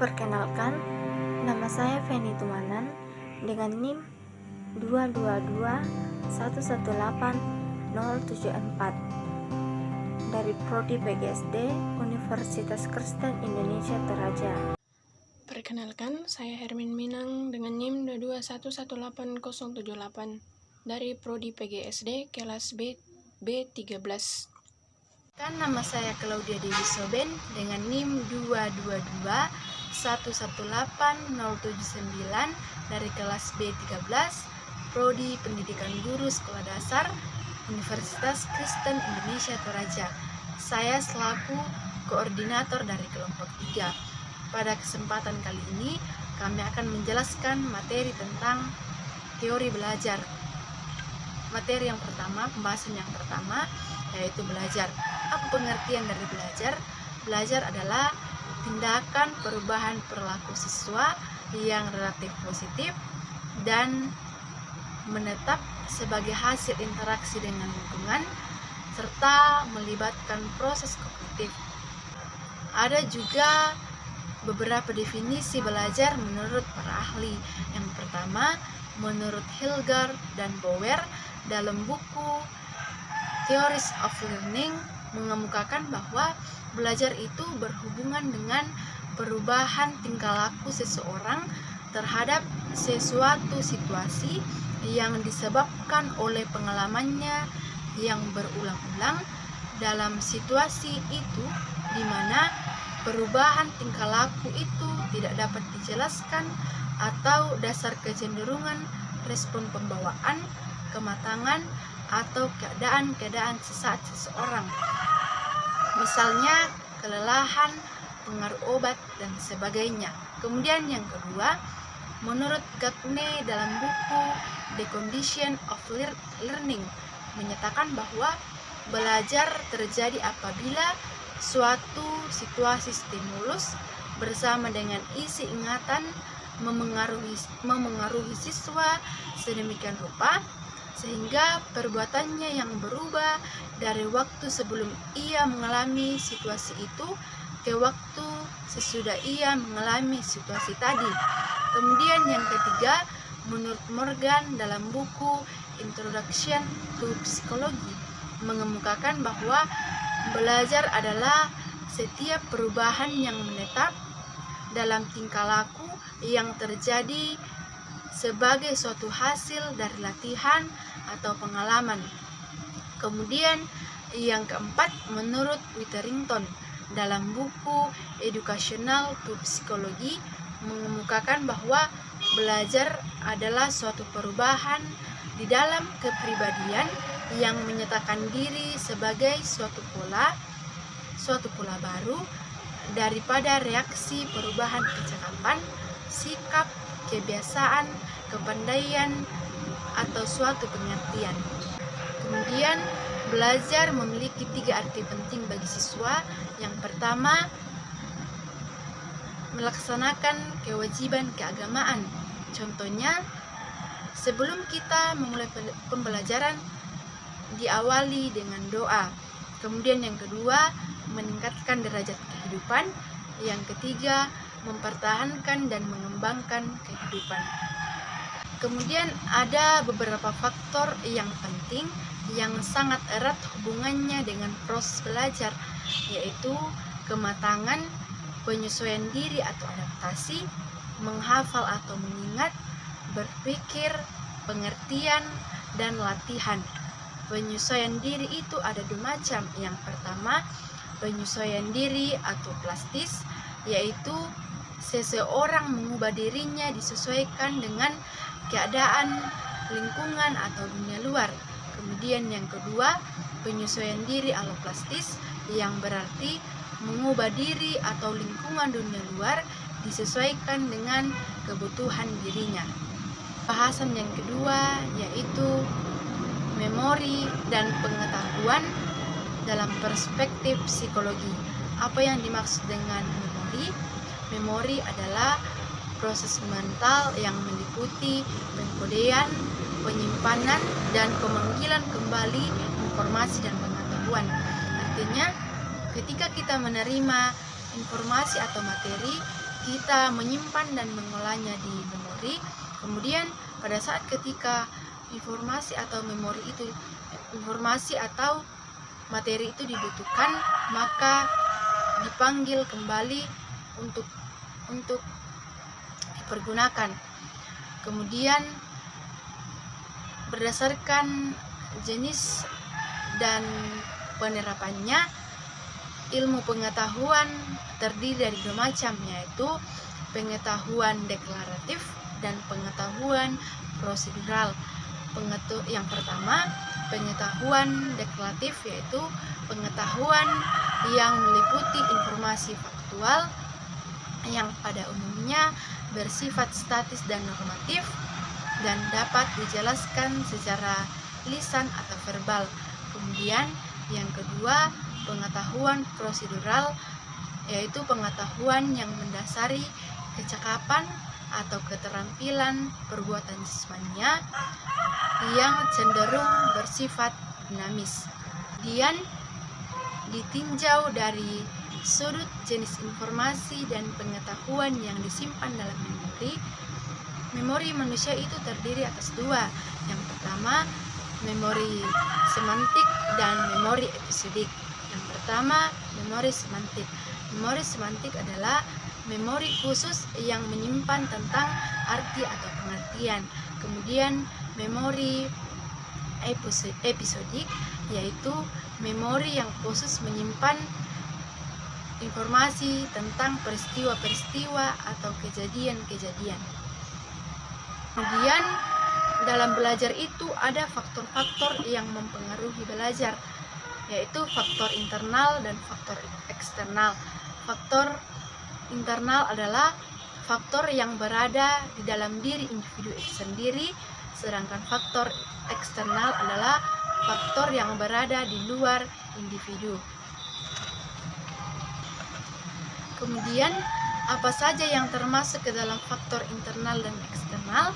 Perkenalkan, nama saya Feni Tumanan dengan NIM 222118074 dari Prodi PGSD Universitas Kristen Indonesia Toraja. Perkenalkan, saya Hermin Minang dengan NIM 221188078 dari Prodi PGSD kelas B13. Nama saya Claudia Dewi Soben dengan NIM 222118079 dari kelas B13 Prodi Pendidikan Guru Sekolah Dasar Universitas Kristen Indonesia Toraja. Saya selaku koordinator dari kelompok 3. Pada kesempatan kali ini kami akan menjelaskan materi tentang teori belajar. Materi yang pertama, pembahasan yang pertama yaitu belajar. Apa pengertian dari belajar? Belajar adalah tindakan perubahan perilaku siswa yang relatif positif dan menetap sebagai hasil interaksi dengan lingkungan serta melibatkan proses kognitif. Ada juga beberapa definisi belajar menurut para ahli. Yang pertama, menurut Hilger dan Bower dalam buku Theories of Learning mengemukakan bahwa belajar itu berhubungan dengan perubahan tingkah laku seseorang terhadap sesuatu situasi yang disebabkan oleh pengalamannya yang berulang-ulang dalam situasi itu, di mana perubahan tingkah laku itu tidak dapat dijelaskan atau dasar kecenderungan respon pembawaan, kematangan, atau keadaan-keadaan sesaat seseorang. Misalnya kelelahan, pengaruh obat, dan sebagainya. Kemudian yang kedua, menurut Gagne dalam buku The Condition of Learning menyatakan bahwa belajar terjadi apabila suatu situasi stimulus bersama dengan isi ingatan memengaruhi siswa sedemikian rupa sehingga perbuatannya yang berubah dari waktu sebelum ia mengalami situasi itu ke waktu sesudah ia mengalami situasi tadi. Kemudian yang ketiga, menurut Morgan dalam buku Introduction to Psychology mengemukakan bahwa belajar adalah setiap perubahan yang menetap dalam tingkah laku yang terjadi sebagai suatu hasil dari latihan atau pengalaman. Kemudian yang keempat, menurut Witherington dalam buku Educational to Psychology mengemukakan bahwa belajar adalah suatu perubahan di dalam kepribadian yang menyatakan diri sebagai suatu pola baru daripada reaksi perubahan kecakapan, sikap, kebiasaan, kepandaian, atau suatu pengertian. Kemudian, belajar memiliki 3 arti penting bagi siswa. Yang pertama, melaksanakan kewajiban keagamaan. Contohnya, sebelum kita memulai pembelajaran, diawali dengan doa. Kemudian yang kedua, meningkatkan derajat kehidupan. Yang ketiga, mempertahankan dan mengembangkan kehidupan. Kemudian ada beberapa faktor yang penting yang sangat erat hubungannya dengan proses belajar, yaitu kematangan, penyesuaian diri atau adaptasi, menghafal atau mengingat, berpikir, pengertian, dan latihan. Penyesuaian diri itu ada 2 macam. Yang pertama, penyesuaian diri atau plastis, yaitu seseorang mengubah dirinya disesuaikan dengan keadaan, lingkungan, atau dunia luar. Kemudian yang kedua, penyesuaian diri aloplastis, yang berarti mengubah diri atau lingkungan dunia luar disesuaikan dengan kebutuhan dirinya. Bahasan yang kedua yaitu memori dan pengetahuan dalam perspektif psikologi. Apa yang dimaksud dengan memori? Memori adalah proses mental yang meliputi pengkodean, penyimpanan, dan pemanggilan kembali informasi dan pengetahuan. Artinya, ketika kita menerima informasi atau materi, kita menyimpan dan mengolahnya di memori. Kemudian pada saat ketika informasi atau materi itu dibutuhkan, maka dipanggil kembali untuk dipergunakan. Kemudian berdasarkan jenis dan penerapannya, ilmu pengetahuan terdiri dari dua macam, yaitu pengetahuan deklaratif dan pengetahuan prosedural. Yang pertama, pengetahuan deklaratif, yaitu pengetahuan yang meliputi informasi faktual yang pada umumnya bersifat statis dan normatif dan dapat dijelaskan secara lisan atau verbal. Kemudian yang kedua, pengetahuan prosedural, yaitu pengetahuan yang mendasari kecakapan atau keterampilan perbuatan jasmania yang cenderung bersifat dinamis. Kemudian ditinjau dari sudut jenis informasi dan pengetahuan yang disimpan dalam memori. Memori manusia itu terdiri atas dua. Yang pertama, memori semantik dan memori episodik. Yang pertama, memori semantik. Memori semantik adalah memori khusus yang menyimpan tentang arti atau pengertian. Kemudian memori episodik, yaitu memori yang khusus menyimpan informasi tentang peristiwa-peristiwa atau kejadian-kejadian. Kemudian dalam belajar itu ada faktor-faktor yang mempengaruhi belajar, yaitu faktor internal dan faktor eksternal. Faktor internal adalah faktor yang berada di dalam diri individu itu sendiri, sedangkan faktor eksternal adalah faktor yang berada di luar individu. Kemudian, apa saja yang termasuk ke dalam faktor internal dan eksternal?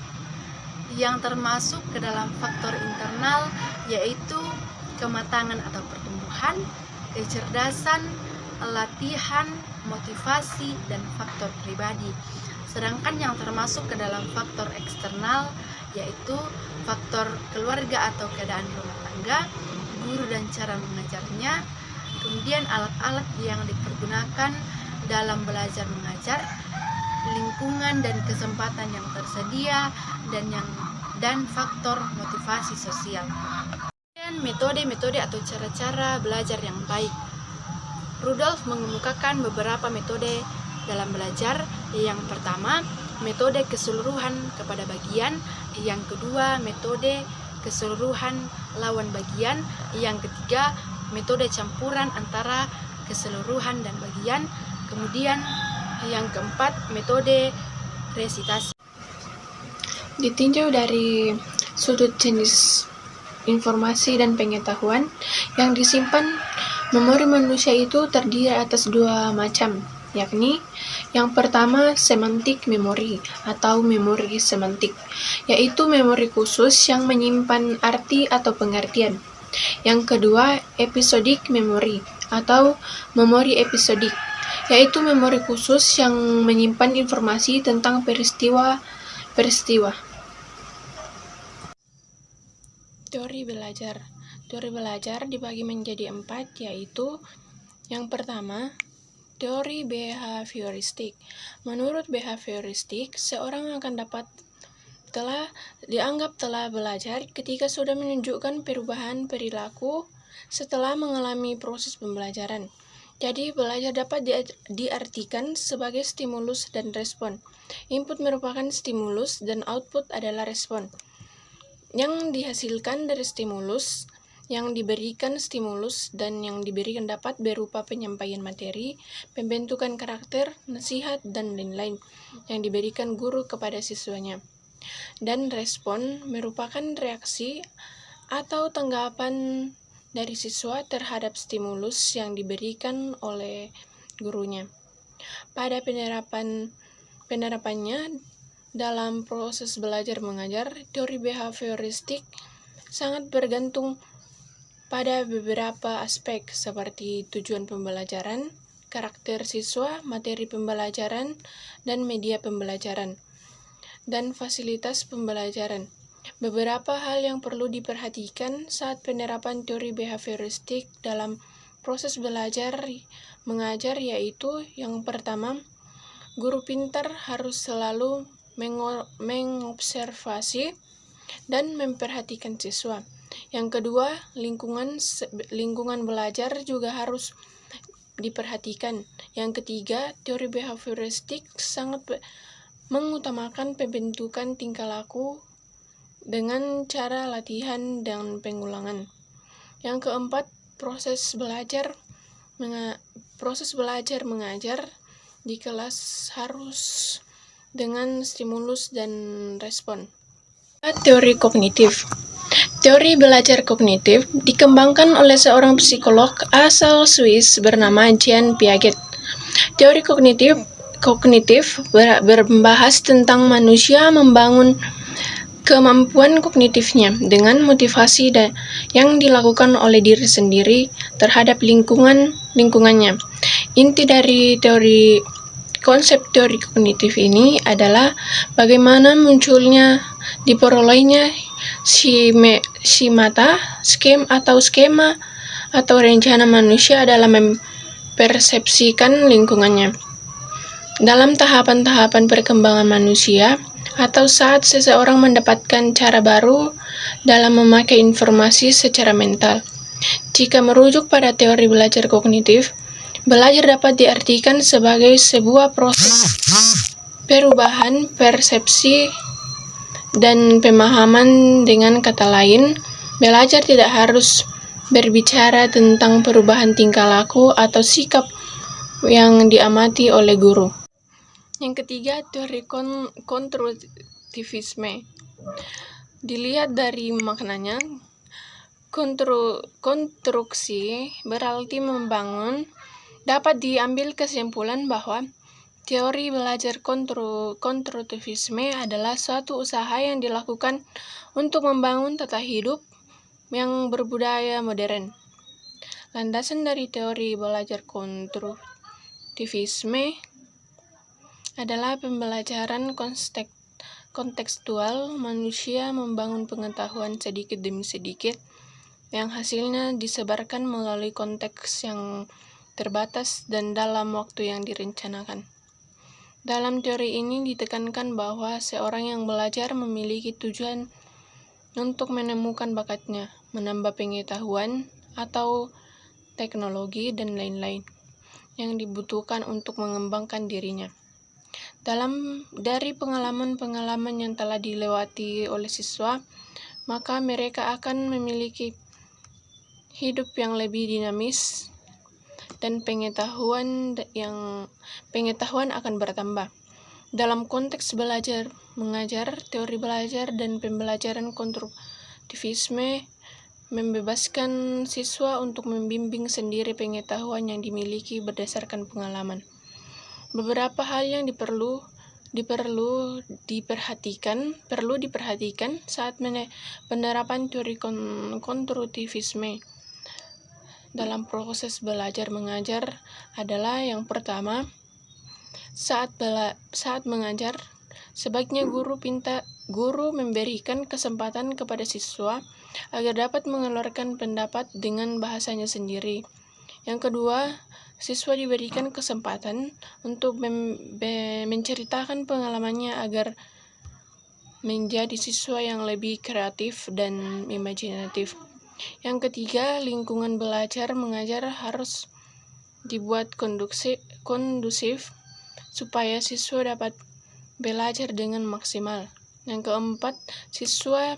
Yang termasuk ke dalam faktor internal yaitu kematangan atau pertumbuhan, kecerdasan, latihan, motivasi, dan faktor pribadi. Sedangkan yang termasuk ke dalam faktor eksternal yaitu faktor keluarga atau keadaan rumah tangga, guru dan cara mengajarnya, kemudian alat-alat yang dipergunakan dalam belajar mengajar, lingkungan dan kesempatan yang tersedia, dan faktor motivasi sosial. Dan metode-metode atau cara-cara belajar yang baik. Rudolf mengemukakan beberapa metode dalam belajar. Yang pertama, metode keseluruhan kepada bagian. Yang kedua, metode keseluruhan lawan bagian. Yang ketiga, metode campuran antara keseluruhan dan bagian. Kemudian yang keempat, metode resitasi. Ditinjau dari sudut jenis informasi dan pengetahuan yang disimpan, memori manusia itu terdiri atas dua macam, yakni yang pertama semantik memori atau memori semantik, yaitu memori khusus yang menyimpan arti atau pengertian. Yang kedua, episodik memori atau memori episodik, yaitu memori khusus yang menyimpan informasi tentang peristiwa. Teori belajar. Teori belajar dibagi menjadi 4, yaitu yang pertama, teori behavioristik. Menurut behavioristik, seorang akan dianggap telah belajar ketika sudah menunjukkan perubahan perilaku setelah mengalami proses pembelajaran. Jadi, belajar dapat diartikan sebagai stimulus dan respon. Input merupakan stimulus dan output adalah respon. Yang dihasilkan dari stimulus, yang diberikan stimulus, dan yang diberikan dapat berupa penyampaian materi, pembentukan karakter, nasihat, dan lain-lain yang diberikan guru kepada siswanya. Dan respon merupakan reaksi atau tanggapan dari siswa terhadap stimulus yang diberikan oleh gurunya. Pada penerapannya dalam proses belajar mengajar, teori behavioristik sangat bergantung pada beberapa aspek seperti tujuan pembelajaran, karakter siswa, materi pembelajaran, dan media pembelajaran, dan fasilitas pembelajaran. Beberapa hal yang perlu diperhatikan saat penerapan teori behavioristik dalam proses belajar mengajar yaitu yang pertama, guru pintar harus selalu mengobservasi dan memperhatikan siswa. Yang kedua, lingkungan belajar juga harus diperhatikan. Yang ketiga, teori behavioristik sangat mengutamakan pembentukan tingkah laku dengan cara latihan dan pengulangan. Yang keempat, proses belajar mengajar di kelas harus dengan stimulus dan respon. Teori kognitif. Teori belajar kognitif dikembangkan oleh seorang psikolog asal Swiss bernama Jean Piaget. Teori kognitif membahas tentang manusia membangun kemampuan kognitifnya dengan motivasi yang dilakukan oleh diri sendiri terhadap lingkungannya. Inti dari konsep teori kognitif ini adalah bagaimana munculnya, diperolehnya skema atau rencana manusia dalam mempersepsikan lingkungannya. Dalam tahapan-tahapan perkembangan manusia, atau saat seseorang mendapatkan cara baru dalam memakai informasi secara mental. Jika merujuk pada teori belajar kognitif, belajar dapat diartikan sebagai sebuah proses perubahan persepsi dan pemahaman. Dengan kata lain, belajar tidak harus berbicara tentang perubahan tingkah laku atau sikap yang diamati oleh guru. Yang ketiga, teori konstruktivisme. Dilihat dari maknanya, konstruksi berarti membangun. Dapat diambil kesimpulan bahwa teori belajar konstruktivisme adalah suatu usaha yang dilakukan untuk membangun tata hidup yang berbudaya modern. Landasan dari teori belajar konstruktivisme adalah pembelajaran kontekstual. Manusia membangun pengetahuan sedikit demi sedikit yang hasilnya disebarkan melalui konteks yang terbatas dan dalam waktu yang direncanakan. Dalam teori ini ditekankan bahwa seorang yang belajar memiliki tujuan untuk menemukan bakatnya, menambah pengetahuan atau teknologi, dan lain-lain yang dibutuhkan untuk mengembangkan dirinya. Dari pengalaman-pengalaman yang telah dilewati oleh siswa, maka mereka akan memiliki hidup yang lebih dinamis dan pengetahuan akan bertambah. Dalam konteks belajar mengajar, teori belajar dan pembelajaran konstruktivisme membebaskan siswa untuk membimbing sendiri pengetahuan yang dimiliki berdasarkan pengalaman. Beberapa hal yang perlu diperhatikan saat penerapan teori konstruktivisme dalam proses belajar mengajar adalah yang pertama, saat mengajar, sebaiknya guru memberikan kesempatan kepada siswa agar dapat mengeluarkan pendapat dengan bahasanya sendiri. Yang kedua, siswa diberikan kesempatan untuk menceritakan pengalamannya agar menjadi siswa yang lebih kreatif dan imajinatif. Yang ketiga, lingkungan belajar mengajar harus dibuat kondusif supaya siswa dapat belajar dengan maksimal. Yang keempat, siswa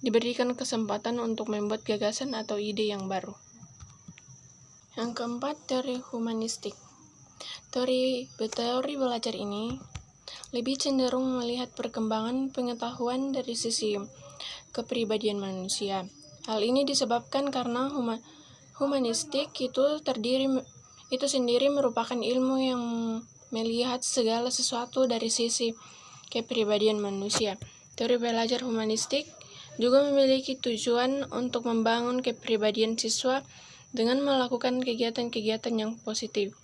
diberikan kesempatan untuk membuat gagasan atau ide yang baru. Yang keempat, teori humanistik. Teori belajar ini lebih cenderung melihat perkembangan pengetahuan dari sisi kepribadian manusia. Hal ini disebabkan karena humanistik itu sendiri merupakan ilmu yang melihat segala sesuatu dari sisi kepribadian manusia. Teori belajar humanistik juga memiliki tujuan untuk membangun kepribadian siswa dengan melakukan kegiatan-kegiatan yang positif.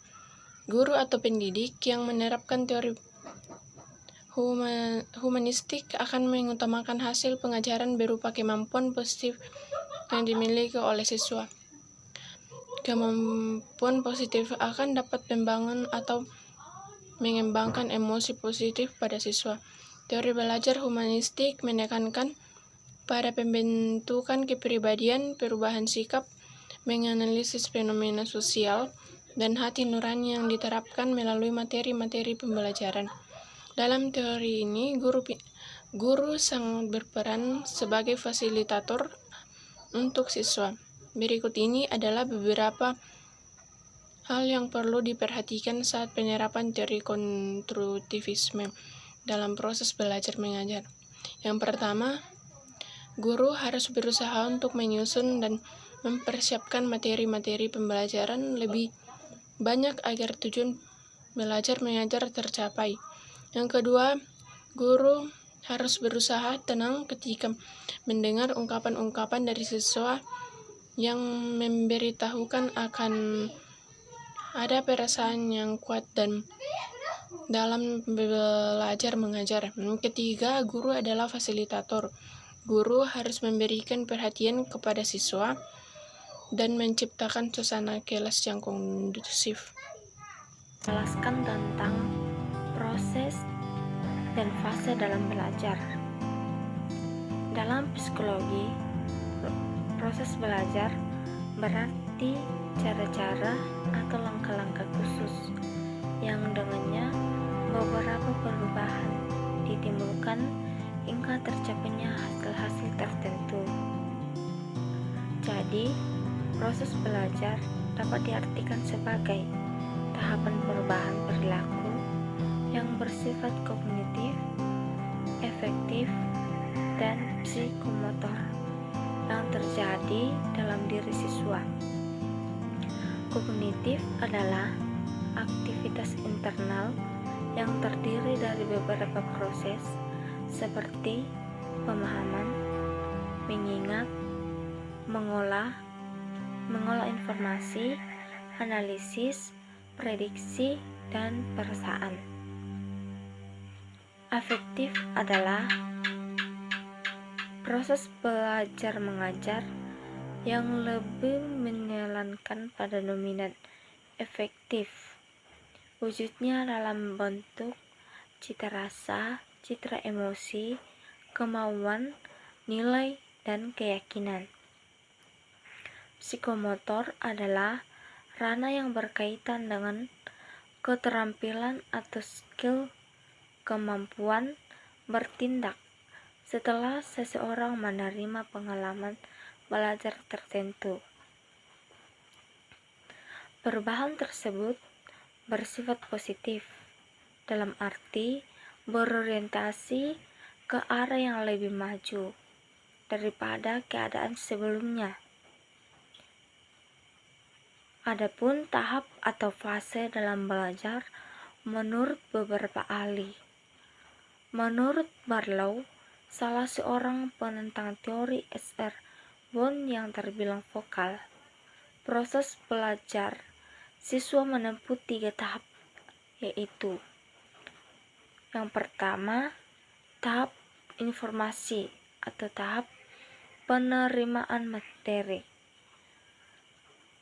Guru atau pendidik yang menerapkan teori humanistik akan mengutamakan hasil pengajaran berupa kemampuan positif yang dimiliki oleh siswa. Kemampuan positif akan dapat membangun atau mengembangkan emosi positif pada siswa. Teori belajar humanistik menekankan pada pembentukan kepribadian, perubahan sikap, menganalisis fenomena sosial, dan hati nurani yang diterapkan melalui materi-materi pembelajaran. Dalam teori ini, guru sangat berperan sebagai fasilitator untuk siswa. Berikut ini adalah beberapa hal yang perlu diperhatikan saat penerapan teori konstruktivisme dalam proses belajar mengajar. Yang pertama, guru harus berusaha untuk menyusun dan mempersiapkan materi-materi pembelajaran lebih banyak agar tujuan belajar mengajar tercapai. Yang kedua, guru harus berusaha tenang ketika mendengar ungkapan-ungkapan dari siswa yang memberitahukan akan ada perasaan yang kuat dan dalam belajar mengajar. Yang ketiga, guru adalah fasilitator. Guru harus memberikan perhatian kepada siswa dan menciptakan suasana kelas yang kondusif. Jelaskan tentang proses dan fase dalam belajar. Dalam psikologi, proses belajar berarti cara-cara atau langkah-langkah khusus yang dengannya beberapa perubahan ditimbulkan hingga tercapainya hasil-hasil tertentu. Jadi, proses belajar dapat diartikan sebagai tahapan perubahan perilaku yang bersifat kognitif, efektif, dan psikomotor yang terjadi dalam diri siswa. Kognitif adalah aktivitas internal yang terdiri dari beberapa proses seperti pemahaman, mengingat, mengolah informasi, analisis, prediksi, dan perasaan. Afektif adalah proses belajar mengajar yang lebih menekankan pada dominan efektif, wujudnya dalam bentuk cita rasa, citra emosi, kemauan, nilai, dan keyakinan. Psikomotor adalah ranah yang berkaitan dengan keterampilan atau skill, kemampuan bertindak setelah seseorang menerima pengalaman belajar tertentu. Perubahan tersebut bersifat positif, dalam arti berorientasi ke arah yang lebih maju daripada keadaan sebelumnya. Adapun tahap atau fase dalam belajar menurut beberapa ahli. Menurut Barlow, salah seorang penentang teori S.R. Bond yang terbilang vokal, proses belajar siswa menempuh 3 tahap, yaitu yang pertama, tahap informasi atau tahap penerimaan materi.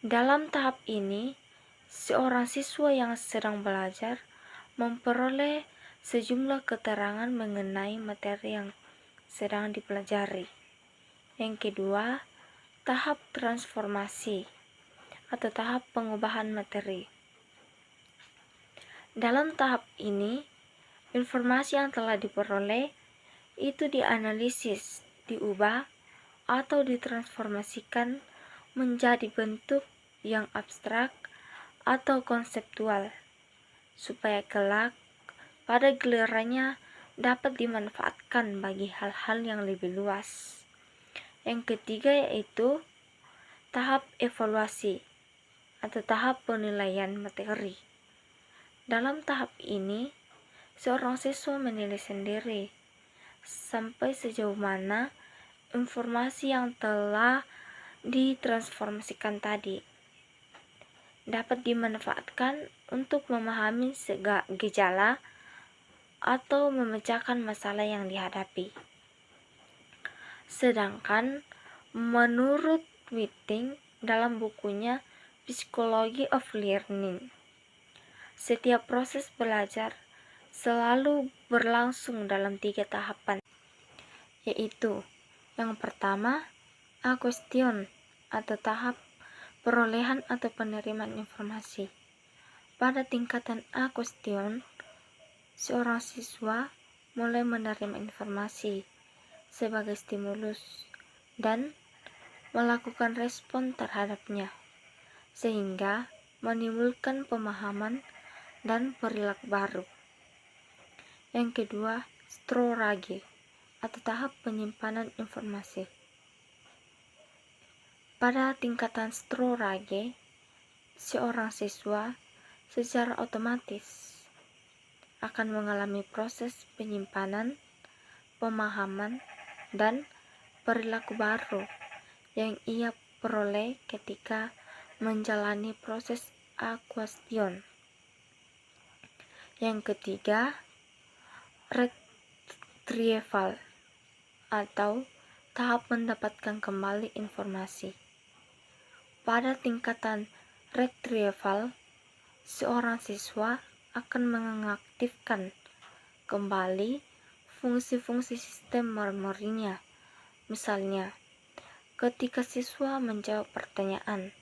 Dalam tahap ini, seorang siswa yang sedang belajar memperoleh sejumlah keterangan mengenai materi yang sedang dipelajari. Yang kedua, tahap transformasi atau tahap pengubahan materi. Dalam tahap ini, informasi yang telah diperoleh itu dianalisis, diubah, atau ditransformasikan menjadi bentuk yang abstrak atau konseptual, supaya kelak pada gilirannya dapat dimanfaatkan bagi hal-hal yang lebih luas. Yang ketiga yaitu tahap evaluasi atau tahap penilaian materi. Dalam tahap ini, seorang siswa menilai sendiri sampai sejauh mana informasi yang telah ditransformasikan tadi dapat dimanfaatkan untuk memahami gejala atau memecahkan masalah yang dihadapi. Sedangkan menurut Whiting dalam bukunya Psychology of Learning, setiap proses belajar selalu berlangsung dalam 3 tahapan, yaitu yang pertama, a-question atau tahap perolehan atau penerimaan informasi. Pada tingkatan a-question, seorang siswa mulai menerima informasi sebagai stimulus dan melakukan respon terhadapnya, sehingga menimbulkan pemahaman dan perilaku baru. Yang kedua, storage atau tahap penyimpanan informasi. Pada tingkatan storage, seorang siswa secara otomatis akan mengalami proses penyimpanan, pemahaman, dan perilaku baru yang ia peroleh ketika menjalani proses a-question. Yang ketiga, retrieval atau tahap mendapatkan kembali informasi. Pada tingkatan retrieval, seorang siswa akan mengaktifkan kembali fungsi-fungsi sistem memorinya. Misalnya, ketika siswa menjawab pertanyaan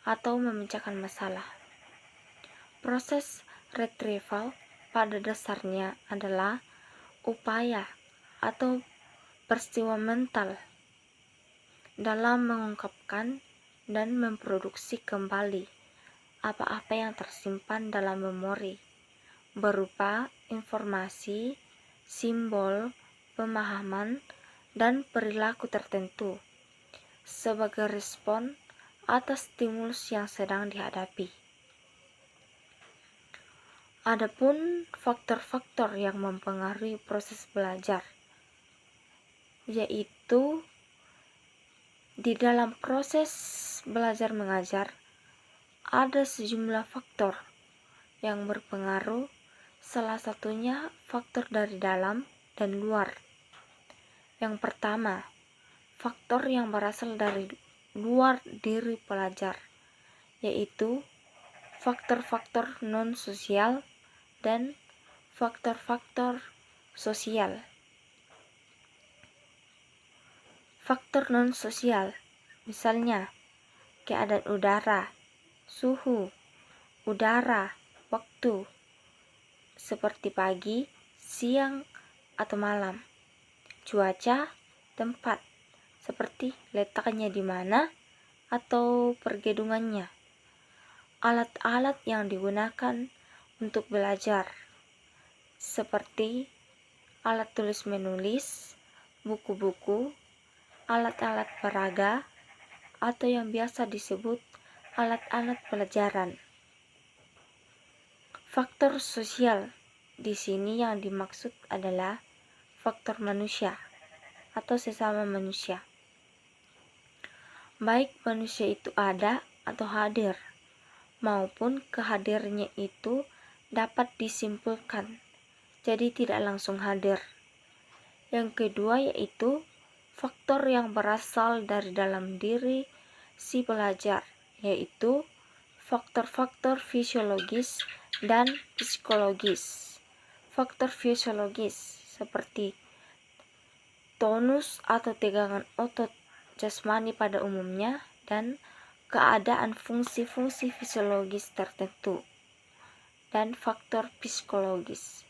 atau memecahkan masalah. Proses retrieval pada dasarnya adalah upaya atau peristiwa mental dalam mengungkapkan dan memproduksi kembali apa-apa yang tersimpan dalam memori berupa informasi, simbol, pemahaman, dan perilaku tertentu sebagai respon atas stimulus yang sedang dihadapi. Adapun faktor-faktor yang mempengaruhi proses belajar, yaitu di dalam proses belajar mengajar ada sejumlah faktor yang berpengaruh, salah satunya faktor dari dalam dan luar. Yang pertama, faktor yang berasal dari luar diri pelajar, yaitu faktor-faktor non-sosial dan faktor-faktor sosial. Faktor non-sosial, misalnya keadaan udara, suhu, udara, waktu, seperti pagi, siang, atau malam. Cuaca, tempat, seperti letaknya di mana atau pergedungannya. Alat-alat yang digunakan untuk belajar, seperti alat tulis menulis, buku-buku, alat-alat peraga, atau yang biasa disebut alat-alat pelajaran. Faktor sosial di sini yang dimaksud adalah faktor manusia atau sesama manusia. Baik manusia itu ada atau hadir, maupun kehadirnya itu dapat disimpulkan, jadi tidak langsung hadir. Yang kedua yaitu faktor yang berasal dari dalam diri si pelajar, yaitu faktor-faktor fisiologis dan psikologis. Faktor fisiologis seperti tonus atau tegangan otot jasmani pada umumnya dan keadaan fungsi-fungsi fisiologis tertentu. Dan faktor psikologis